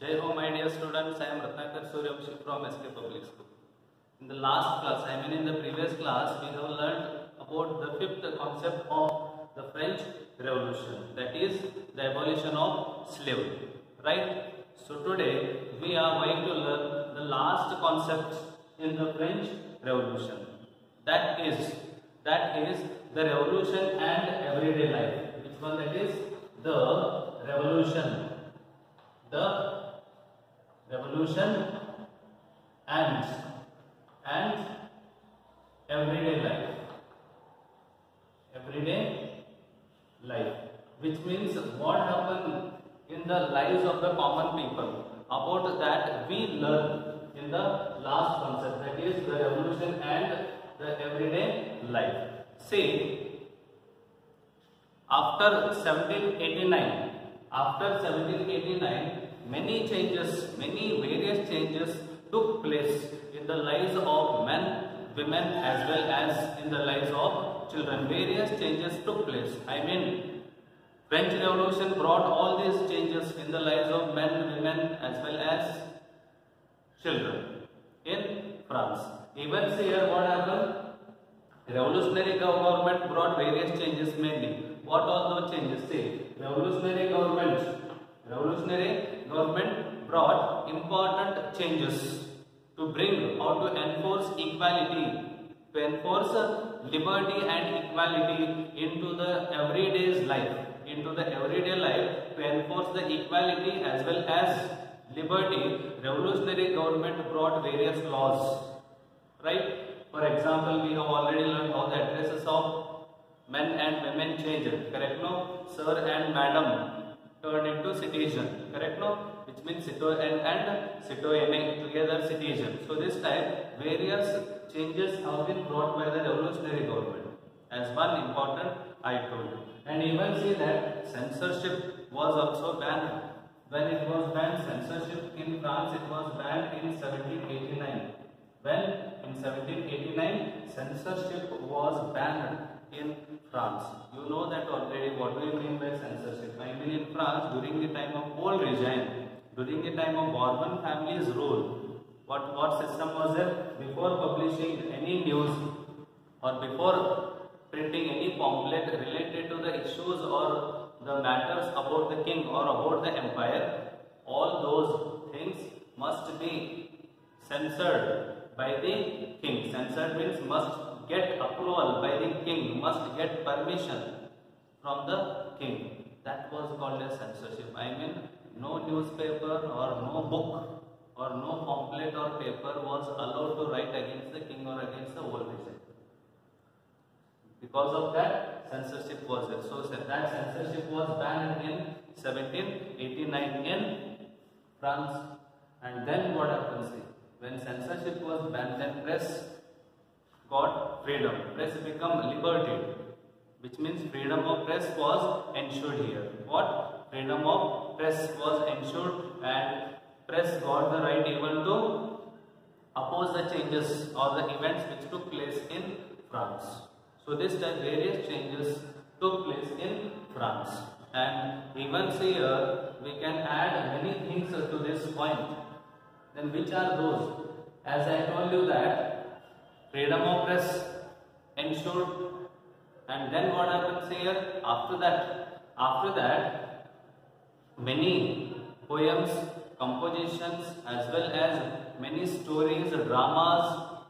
Jai Ho, my dear students. I am Ratnakar Suryamshi from SK Public School. In the last class, in the previous class, we have learned about the fifth concept of the French Revolution, that is the abolition of slavery. Right? So today we are going to learn the last concept in the French Revolution. That is the revolution and everyday life. Which one that is? The revolution. The revolution and everyday life. Everyday life, which means what happened in the lives of the common people. About that we learn in the last concept, that is the revolution and the everyday life. Say, after 1789, many various changes took place in the lives of men, women, as well as in the lives of children. Various changes took place. French Revolution brought all these changes in the lives of men, women, as well as children in France. Even here, what happened? Revolutionary government brought various changes mainly. What are those changes? Say, revolutionary government brought important changes to bring or to enforce equality, to enforce liberty and equality into the everyday life, to enforce the equality as well as liberty. Revolutionary government brought various laws, right? For example, we have already learned how the addresses of men and women changed, correct no? Sir and madam turned into citizen, correct no? Which means citoyen and citoyenne together citizen. So this time various changes have been brought by the revolutionary government. As one important I told you. And even see that censorship was also banned. When it was banned, censorship in France, it was banned in 1789. When in 1789 censorship was banned in France. You know that already. What do you mean by censorship? In France, during the time of old regime, during the time of Bourbon family's rule, what system was there? Before publishing any news or before printing any pamphlet related to the issues or the matters about the king or about the empire, all those things must be censored by the king. Censored means must get approval by the king, must get permission from the king. That was called as censorship. No newspaper or no book or no pamphlet or paper was allowed to write against the king or against the old regime. Because of that, censorship was there. So that censorship was banned in 1789 in France. And then what happens? When censorship was banned, then press got freedom. Press become liberty, which means freedom of press was ensured here. What? Freedom of press was ensured, and press got the right even to oppose the changes or the events which took place in France. So this time various changes took place in France. And even here we can add many things to this point. Then which are those? As I told you that freedom of press ensured, and then what happens here? After that many poems, compositions, as well as many stories, dramas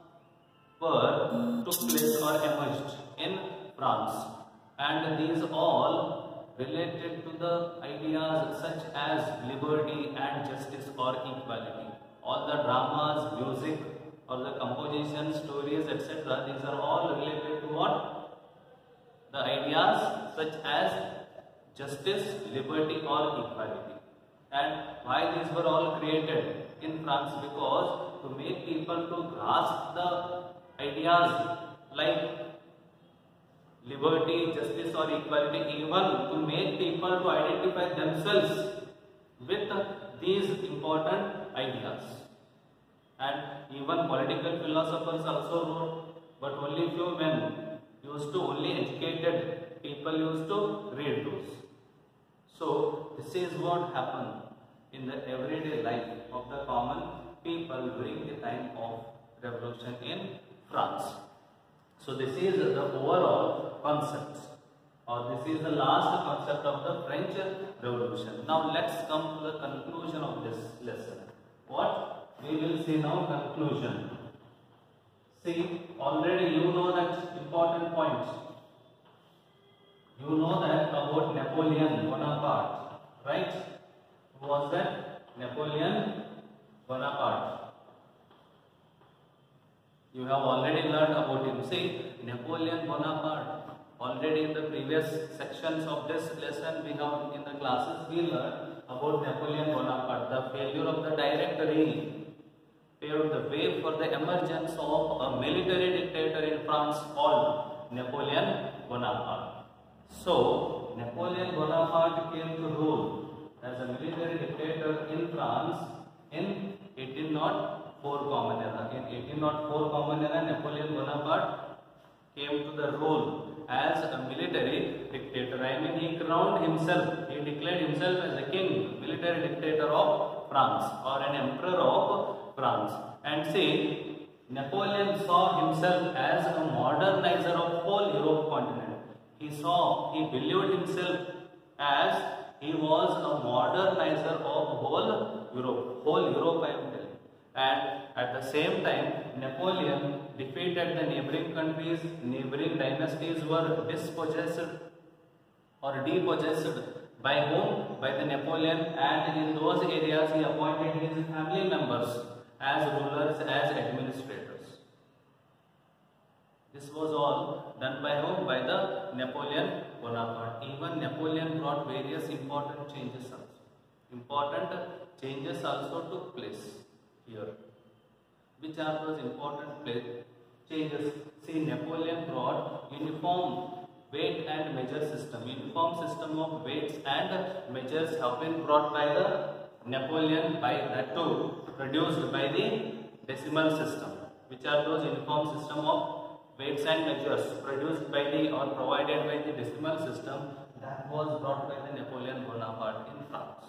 took place or emerged in France, and these all related to the ideas such as liberty and justice or equality. All the dramas, music, or the compositions, stories, etc., these are all related to what? The ideas such as justice, liberty, or equality. And why these were all created in France? Because to make people to grasp the ideas like liberty, justice, or equality, even to make people to identify themselves with these important ideas. And even political philosophers also wrote, but only few men used to, only educated people used to read those. So this is what happened in the everyday revolution in France. So this is the overall concept, or this is the last concept of the French Revolution. Now let's come to the conclusion of this lesson. What we will see now, conclusion. See, already you know that important points. You know that about Napoleon Bonaparte, right? Who was that? Napoleon Bonaparte. You have already learned about him. See, Napoleon Bonaparte. Already in the previous sections of this lesson, we have in the classes we learned about Napoleon Bonaparte. The failure of the direct rule paved the way for the emergence of a military dictator in France called Napoleon Bonaparte. So, Napoleon Bonaparte came to rule as a military dictator in France in 1804 Common Era. In 1804 Common Era, Napoleon Bonaparte came to the rule as a military dictator. I mean, he crowned himself, he declared himself as a king, military dictator of France, or an emperor of France. And see, Napoleon saw himself as a modernizer of whole Europe continent. He believed himself as he was a modernizer of whole Europe I am telling. And at the same time, Napoleon defeated the neighboring countries. Neighboring dynasties were dispossessed or depossessed by whom? By the Napoleon, and in those areas he appointed his family members as rulers, as administrators. This was all done by whom? By the Napoleon Bonaparte. Even Napoleon brought various important changes also. Important changes also took place here. Which are those important changes? See, Napoleon brought uniform weight and measure system. Uniform system of weights and measures have been brought by the Napoleon, by that too produced by the decimal system. Which are those uniform system of weights and measures produced by the or provided by the decimal system that was brought by the Napoleon Bonaparte in France.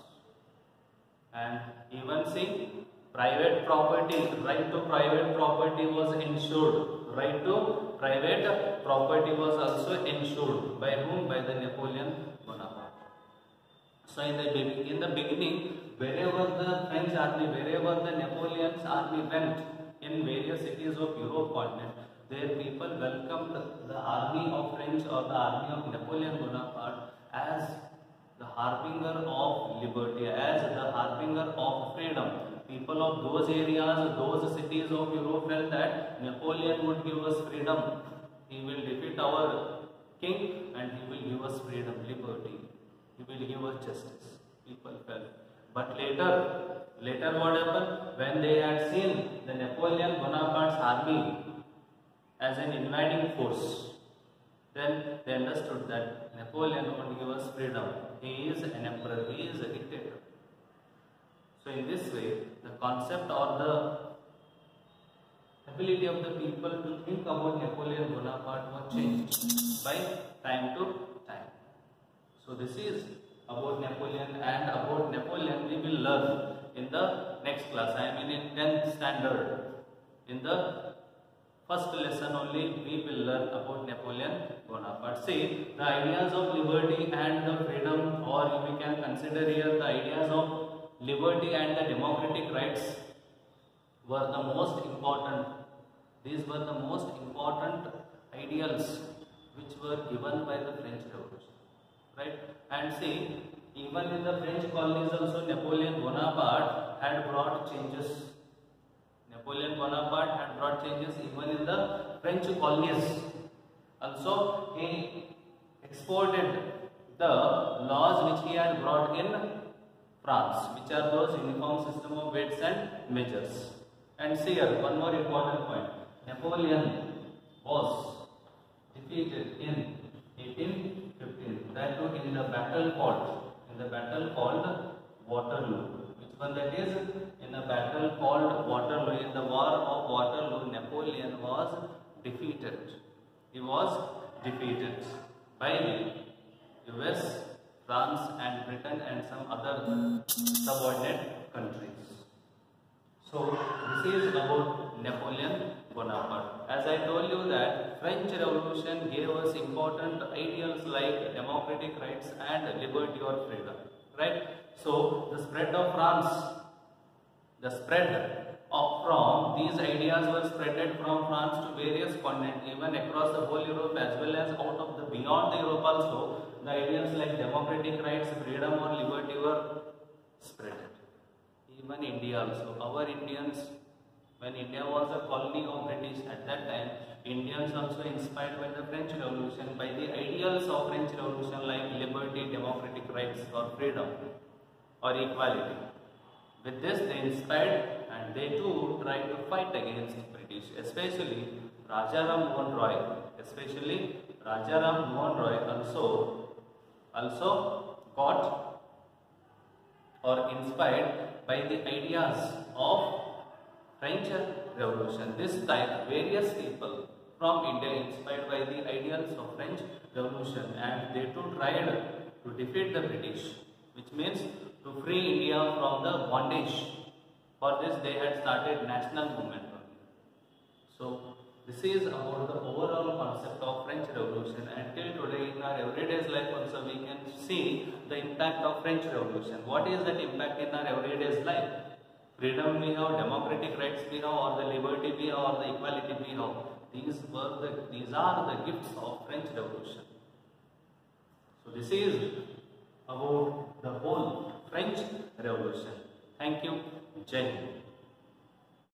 And even see, private property, right to private property was ensured. Right to private property was also ensured. By whom? By the Napoleon Bonaparte. So in the beginning, wherever the French army, wherever the Napoleon's army went in various cities of Europe continent, their people welcomed the army of French or the army of Napoleon Bonaparte as the harbinger of liberty, as the harbinger of freedom. People of those areas, those cities of Europe felt that Napoleon would give us freedom. He will defeat our king and he will give us freedom, liberty. He will give us justice. People felt. But later what happened? When they had seen the Napoleon Bonaparte's army as an invading force, then they understood that Napoleon won't give us freedom. He is an emperor, he is a dictator. So in this way, the concept or the ability of the people to think about Napoleon Bonaparte was changed by time to time. So this is about Napoleon, and about Napoleon we will learn in the next class. I mean in 10th standard. In the first lesson only we will learn about Napoleon Bonaparte. See, the ideas of liberty and the freedom, or we can consider here the ideas of liberty and the democratic rights were the most important. These were the most important ideals which were given by the French Revolution. Right? And see, even in the French colonies also Napoleon Bonaparte had brought changes. Napoleon Bonaparte had brought changes even in the French colonies. Also, he exported the laws which he had brought in France, which are those uniform system of weights and measures. And see here, one more important point. Napoleon was defeated in 1815. That too in the battle called Waterloo. Which one that is? In a battle called Waterloo. In the War of Waterloo, Napoleon was defeated. He was defeated by US, France and Britain and some other subordinate countries. So this is about Napoleon Bonaparte. As I told you that French Revolution gave us important ideals like democratic rights and liberty or freedom. Right? So the spread of France, from these ideas were spreaded from France to various continents, even across the whole Europe as well as out of the beyond the Europe also. The ideas like democratic rights, freedom or liberty were spread. Even India also. Our Indians, when India was a colony of British at that time, Indians also inspired by the French Revolution, by the ideals of French Revolution like liberty, democratic rights or freedom or equality. With this they inspired and they too tried to fight against British, especially Rajaram Mohan Roy also got or inspired by the ideas of French Revolution. This time various people from India inspired by the ideals of French Revolution and they too tried to defeat the British, which means to free India from the bondage. For this they had started national movement. So this is about the overall concept of French Revolution, and till today in our everyday life also we can see the impact of French Revolution. What is that impact in our everyday life? Freedom we have, democratic rights we have, or the liberty we have, or the equality we have. These are the gifts of French Revolution. So this is about the whole French Revolution. Thank you. Jai Hind.